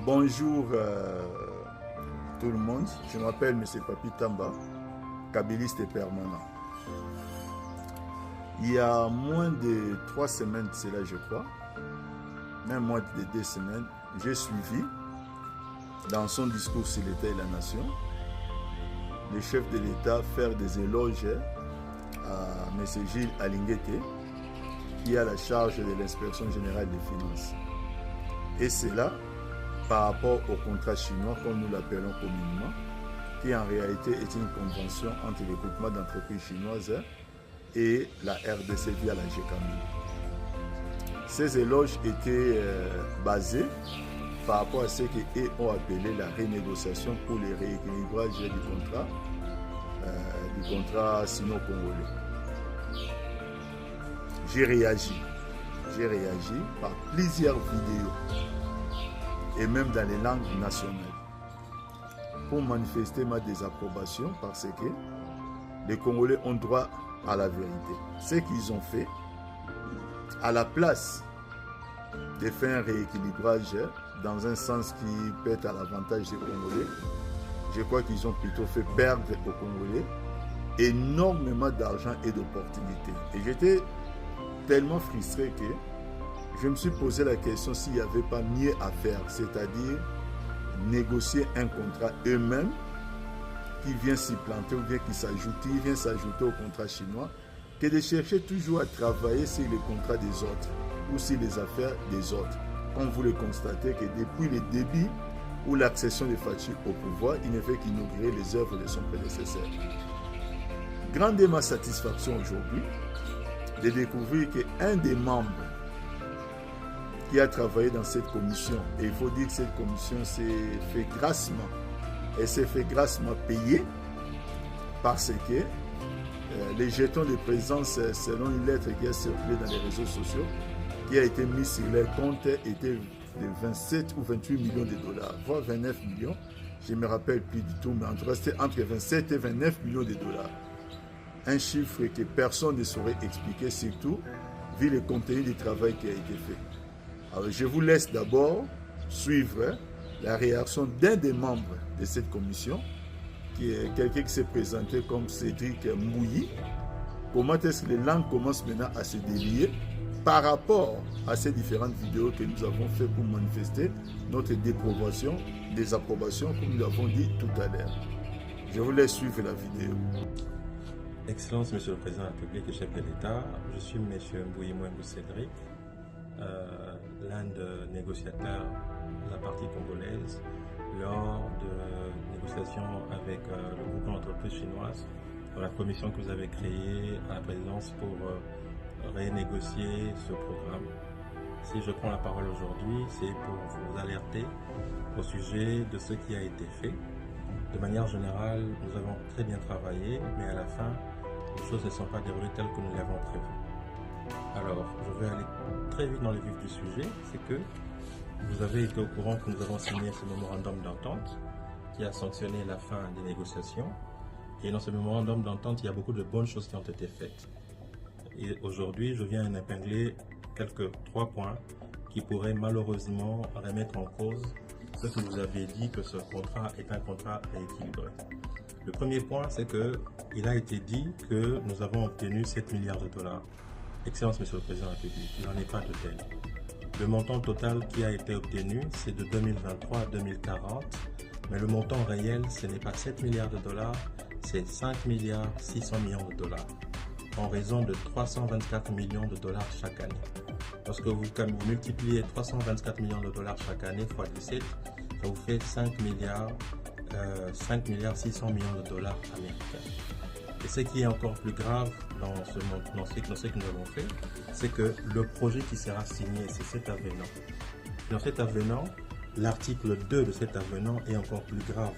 Bonjour tout le monde, je m'appelle M. Papi Tamba, kabyliste permanent. Il y a moins de 3 semaines de cela, je crois, même moins de 2 semaines, j'ai suivi dans son discours sur l'État et la nation le chef de l'État faire des éloges à M. Gilles Alinguete, qui a la charge de l'inspection générale des finances. Et c'est là, par rapport au contrat chinois, comme nous l'appelons communément, qui en réalité est une convention entre les groupements d'entreprises chinoises et la RDC via la GECAMI. Ces éloges étaient basés par rapport à ce qu'ils ont appelé la renégociation pour le rééquilibrage du contrat sino-congolais. J'ai réagi par plusieurs vidéos et même dans les langues nationales pour manifester ma désapprobation parce que les Congolais ont droit à la vérité. Ce qu'ils ont fait, à la place de faire un rééquilibrage dans un sens qui peut être à l'avantage des Congolais, je crois qu'ils ont plutôt fait perdre aux Congolais énormément d'argent et d'opportunités. Et j'étais tellement frustré que je me suis posé la question s'il n'y avait pas mieux à faire, c'est-à-dire négocier un contrat eux-mêmes qui vient s'y planter ou bien qui vient s'ajouter au contrat chinois, que de chercher toujours à travailler sur les contrats des autres ou sur les affaires des autres. Comme vous le constatez que depuis le début ou l'accession de Fatou au pouvoir, il ne fait qu'inaugurer les œuvres de son prédécesseur. Grande est ma satisfaction aujourd'hui de découvrir qu'un des membres qui a travaillé dans cette commission, et il faut dire que cette commission s'est fait grassement, et s'est fait grassement payer parce que les jetons de présence, selon une lettre qui a circulé dans les réseaux sociaux, qui a été mise sur leur compte, était de 27 ou 28 millions de dollars, voire 29 millions, je ne me rappelle plus du tout, mais en tout cas c'était entre 27 et 29 millions de dollars. Un chiffre que personne ne saurait expliquer, surtout vu le contenu du travail qui a été fait. Alors je vous laisse d'abord suivre la réaction d'un des membres de cette commission, qui est quelqu'un qui s'est présenté comme Cédric Mouilly. Comment est-ce que les langues commencent maintenant à se délier par rapport à ces différentes vidéos que nous avons fait pour manifester notre désapprobation, comme nous l'avons dit tout à l'heure. Je vous laisse suivre la vidéo. Excellence, Monsieur le Président de la République et chef de l'État, je suis Monsieur Mouilly Cédric, l'un des négociateurs de la partie congolaise lors de négociations avec le groupement d'entreprises chinoises dans la commission que vous avez créée à la présidence pour renégocier ce programme. Si je prends la parole aujourd'hui, c'est pour vous alerter au sujet de ce qui a été fait. De manière générale, nous avons très bien travaillé, mais à la fin, les choses ne sont pas déroulées telles que nous l'avons prévu. Alors, je vais aller très vite dans le vif du sujet, c'est que vous avez été au courant que nous avons signé ce mémorandum d'entente qui a sanctionné la fin des négociations. Et dans ce mémorandum d'entente, il y a beaucoup de bonnes choses qui ont été faites. Et aujourd'hui, je viens épingler quelques 3 points qui pourraient malheureusement remettre en cause ce que vous avez dit que ce contrat est un contrat rééquilibré. Le premier point, c'est qu'il a été dit que nous avons obtenu 7 milliards de dollars. Excellence, Monsieur le Président de la République, il n'en est pas de tel. Le montant total qui a été obtenu, c'est de 2023 à 2040, mais le montant réel, ce n'est pas 7 milliards de dollars, c'est 5 milliards 600 millions de dollars, en raison de 324 millions de dollars chaque année. Lorsque vous multipliez 324 millions de dollars chaque année x 17, ça vous fait 5 milliards 600 millions de dollars américains. Et ce qui est encore plus grave dans ce que nous avons fait, c'est que le projet qui sera signé, c'est cet avenant. Dans cet avenant, l'article 2 de cet avenant est encore plus grave.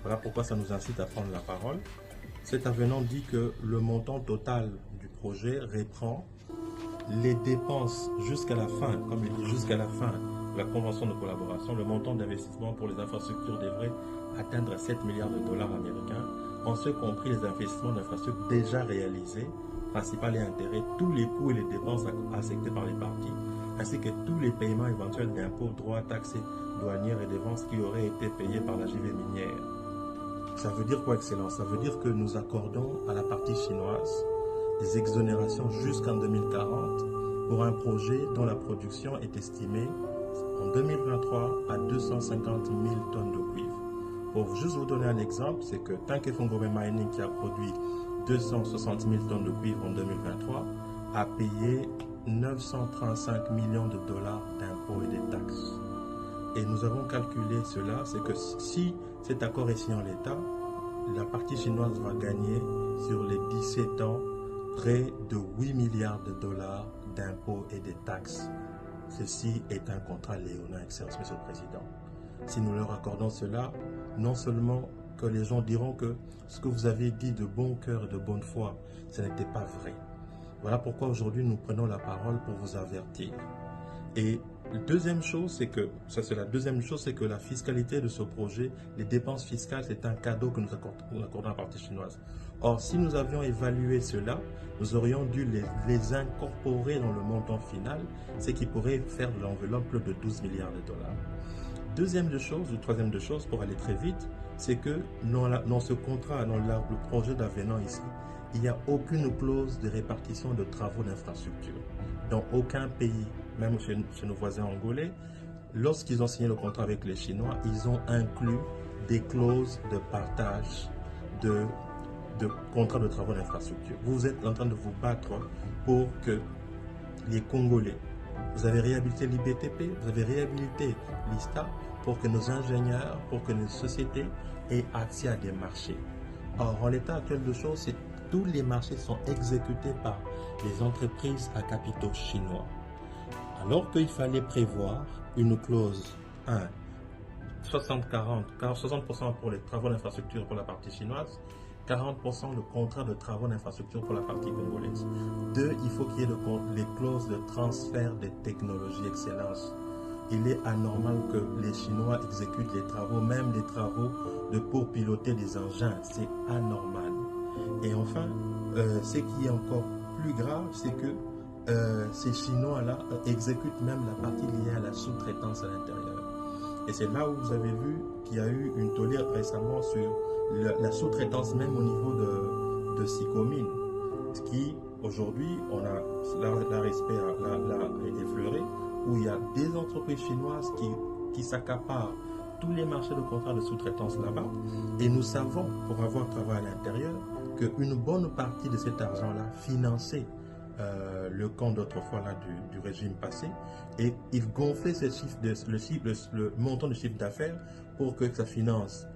Voilà pourquoi ça nous incite à prendre la parole. Cet avenant dit que le montant total du projet reprend les dépenses jusqu'à la fin, comme il dit jusqu'à la fin de la convention de collaboration, le montant d'investissement pour les infrastructures devrait atteindre 7 milliards de dollars américains, en ce compris les investissements d'infrastructures déjà réalisés, principal et intérêt, tous les coûts et les dépenses acceptés par les parties, ainsi que tous les paiements éventuels d'impôts, droits, taxes douanières et dépenses qui auraient été payés par la JV minière. Ça veut dire quoi, Excellence? Ça veut dire que nous accordons à la partie chinoise des exonérations jusqu'en 2040 pour un projet dont la production est estimée en 2023 à 250 000 tonnes de cuivre. Pour juste vous donner un exemple, c'est que Tanke Fongome Mining, qui a produit 260 000 tonnes de cuivre en 2023, a payé 935 millions de dollars d'impôts et des taxes. Et nous avons calculé cela, c'est que si cet accord est signé en l'état, la partie chinoise va gagner sur les 17 ans près de 8 milliards de dollars d'impôts et de taxes. Ceci est un contrat léonin, Excellence, Monsieur le Président. Si nous leur accordons cela, non seulement que les gens diront que ce que vous avez dit de bon cœur et de bonne foi, ce n'était pas vrai. Voilà pourquoi aujourd'hui nous prenons la parole pour vous avertir. Et la deuxième chose, c'est que, c'est que la fiscalité de ce projet, les dépenses fiscales, c'est un cadeau que nous accordons à la partie chinoise. Or, si nous avions évalué cela, nous aurions dû les incorporer dans le montant final, ce qui pourrait faire de l'enveloppe de 12 milliards de dollars. Troisième de chose, pour aller très vite, c'est que dans ce contrat, dans le projet d'avenant ici, il n'y a aucune clause de répartition de travaux d'infrastructure. Dans aucun pays, même chez nos voisins angolais, lorsqu'ils ont signé le contrat avec les Chinois, ils ont inclus des clauses de partage de contrats de travaux d'infrastructure. Vous êtes en train de vous battre pour que les Congolais, vous avez réhabilité l'IBTP, vous avez réhabilité l'ISTA, pour que nos ingénieurs, pour que nos sociétés aient accès à des marchés. Or, en l'état actuel de choses, tous les marchés sont exécutés par les entreprises à capitaux chinois. Alors qu'il fallait prévoir une clause 60% pour les travaux d'infrastructure pour la partie chinoise, 40% de contrat de travaux d'infrastructure pour la partie congolaise. 2, il faut qu'il y ait les clauses de transfert des technologies excellence. Il est anormal que les Chinois exécutent les travaux, même les travaux pour piloter des engins. C'est anormal. Et enfin, ce qui est encore plus grave, c'est que ces Chinois-là exécutent même la partie liée à la sous-traitance à l'intérieur. Et c'est là où vous avez vu qu'il y a eu une tollée récemment sur la sous-traitance même au niveau de Sicomine. Ce qui, aujourd'hui, on a la respect l'a effleuré, où il y a des entreprises chinoises qui s'accaparent tous les marchés de contrats de sous-traitance là-bas. Et nous savons, pour avoir travaillé à l'intérieur, qu'une bonne partie de cet argent-là finançait le camp d'autrefois du régime passé, et ils gonflaient le montant de chiffre d'affaires pour que ça finance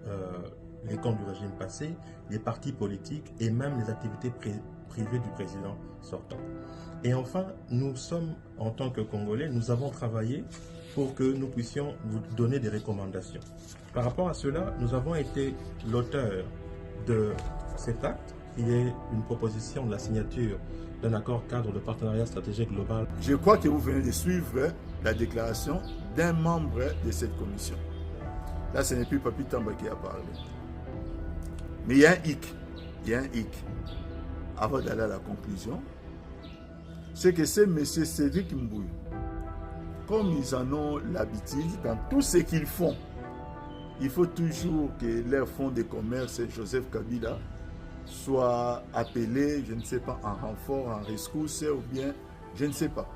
les camps du régime passé, les partis politiques et même les activités privées du président sortant. Et enfin, nous sommes, en tant que Congolais, nous avons travaillé pour que nous puissions vous donner des recommandations. Par rapport à cela, nous avons été l'auteur de cet acte, qui est une proposition de la signature d'un accord cadre de partenariat stratégique global. Je crois que vous venez de suivre la déclaration d'un membre de cette commission. Là, ce n'est plus Papi Tamba qui a parlé. Mais il y a un hic. Il y a un hic. Avant d'aller à la conclusion, c'est que c'est M. Cédric Mbouy, comme ils en ont l'habitude, dans tout ce qu'ils font, il faut toujours que leur fonds de commerce, Joseph Kabila, soit appelé, je ne sais pas, en renfort, en rescousse, ou bien, je ne sais pas.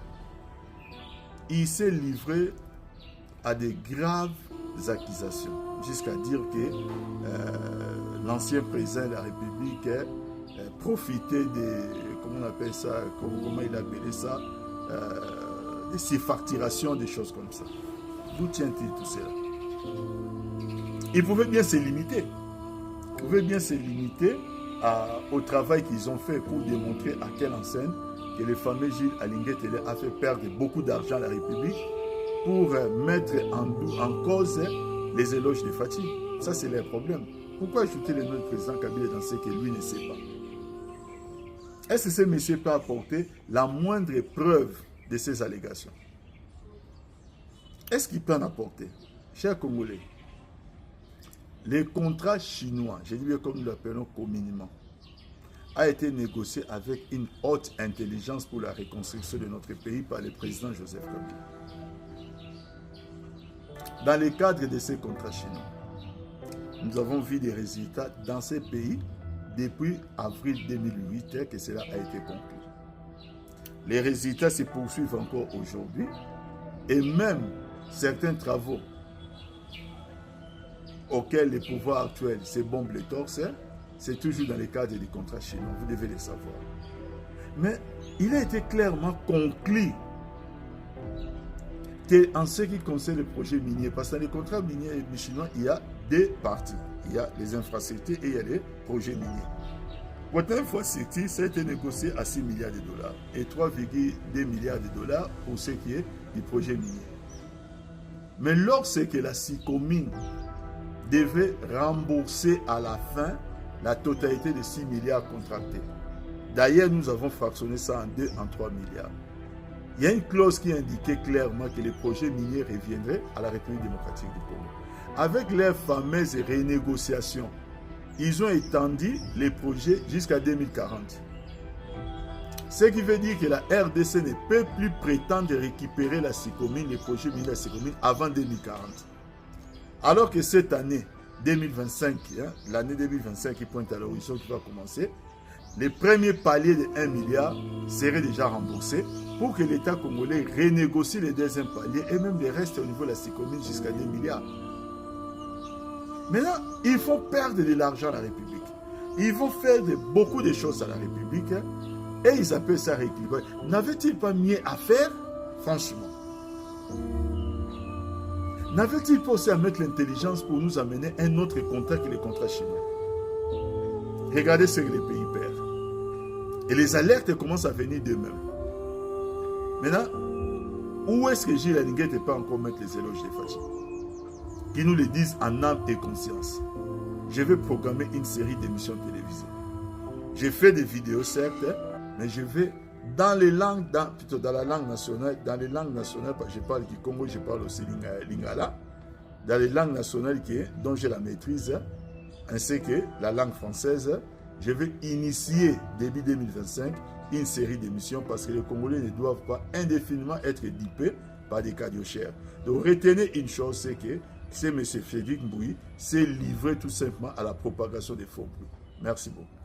Il s'est livré à de graves accusations, jusqu'à dire que l'ancien président de la République profitait comment on appelle ça, comment il appelait ça, des surfacturations, des choses comme ça. D'où tient-il tout cela? Il pouvait bien se limiter. Il pouvait bien se limiter au travail qu'ils ont fait pour démontrer à quelle enseigne que le fameux Gilles Alinguet a fait perdre beaucoup d'argent à la République pour mettre en cause les éloges de Fati. Ça, c'est leur problème. Pourquoi ajouter le nom du président Kabila dans ce que lui ne sait pas? Est-ce que ce monsieur peut apporter la moindre preuve de ces allégations? Est-ce qu'il peut en apporter? Chers Congolais, les contrats chinois, je dis bien comme nous l'appelons communément, a été négocié avec une haute intelligence pour la reconstruction de notre pays par le président Joseph Kabila. Dans le cadre de ces contrats chinois, nous avons vu des résultats dans ces pays depuis avril 2008 que cela a été conclu. Les résultats se poursuivent encore aujourd'hui et même certains travaux auxquels les pouvoirs actuels se bombent le torse, c'est toujours dans le cadre des contrats chinois, vous devez le savoir. Mais il a été clairement conclu qu'en ce qui concerne le projet minier, parce que dans les contrats miniers chinois, il y a deux parties. Il y a les infrastructures et il y a les projets miniers. Votre infrastructure, ça a été négocié à 6 milliards de dollars et 3,2 milliards de dollars pour ce qui est du projet minier. Mais lorsque la SICOMIN devait rembourser à la fin la totalité de 6 milliards contractés. D'ailleurs, nous avons fractionné ça en 2, en 3 milliards. Il y a une clause qui indiquait clairement que les projets miniers reviendraient à la République démocratique du Congo. Avec leurs fameuses renégociations, ils ont étendu les projets jusqu'à 2040. Ce qui veut dire que la RDC ne peut plus prétendre récupérer la SICOMIN, les projets miniers de la SICOMIN avant 2040. Alors que cette année 2025, l'année 2025 qui pointe à l'horizon qui va commencer, les premiers paliers de 1 milliard seraient déjà remboursés pour que l'État congolais renégocie les deuxièmes paliers et même les restes au niveau de la SICOMIN jusqu'à 2 milliards. Maintenant, ils font perdre de l'argent à la République. Ils vont faire beaucoup de choses à la République et ils appellent ça rééquilibrer. N'avaient-ils pas mieux à faire? Franchement. N'avaient-ils pas aussi à mettre l'intelligence pour nous amener un autre contrat que les contrats chinois? Regardez ce que les pays perdent. Et les alertes commencent à venir d'eux-mêmes. Maintenant, où est-ce que Gilles Alinguet ne peut pas encore mettre les éloges des Fachi? Qui nous le disent en âme et conscience. Je vais programmer une série d'émissions télévisées. J'ai fait des vidéos, certes, mais je vais dans les langues, plutôt dans la langue nationale, dans les langues nationales, je parle du Congo, je parle aussi lingala, dans les langues nationales dont j'ai la maîtrise, ainsi que la langue française, je vais initier début 2025 une série d'émissions parce que les Congolais ne doivent pas indéfiniment être dupés par des cadiochères. Donc retenez une chose, c'est que c'est M. Frédéric Mbouyi s'est livré tout simplement à la propagation des faux bruits. Merci beaucoup.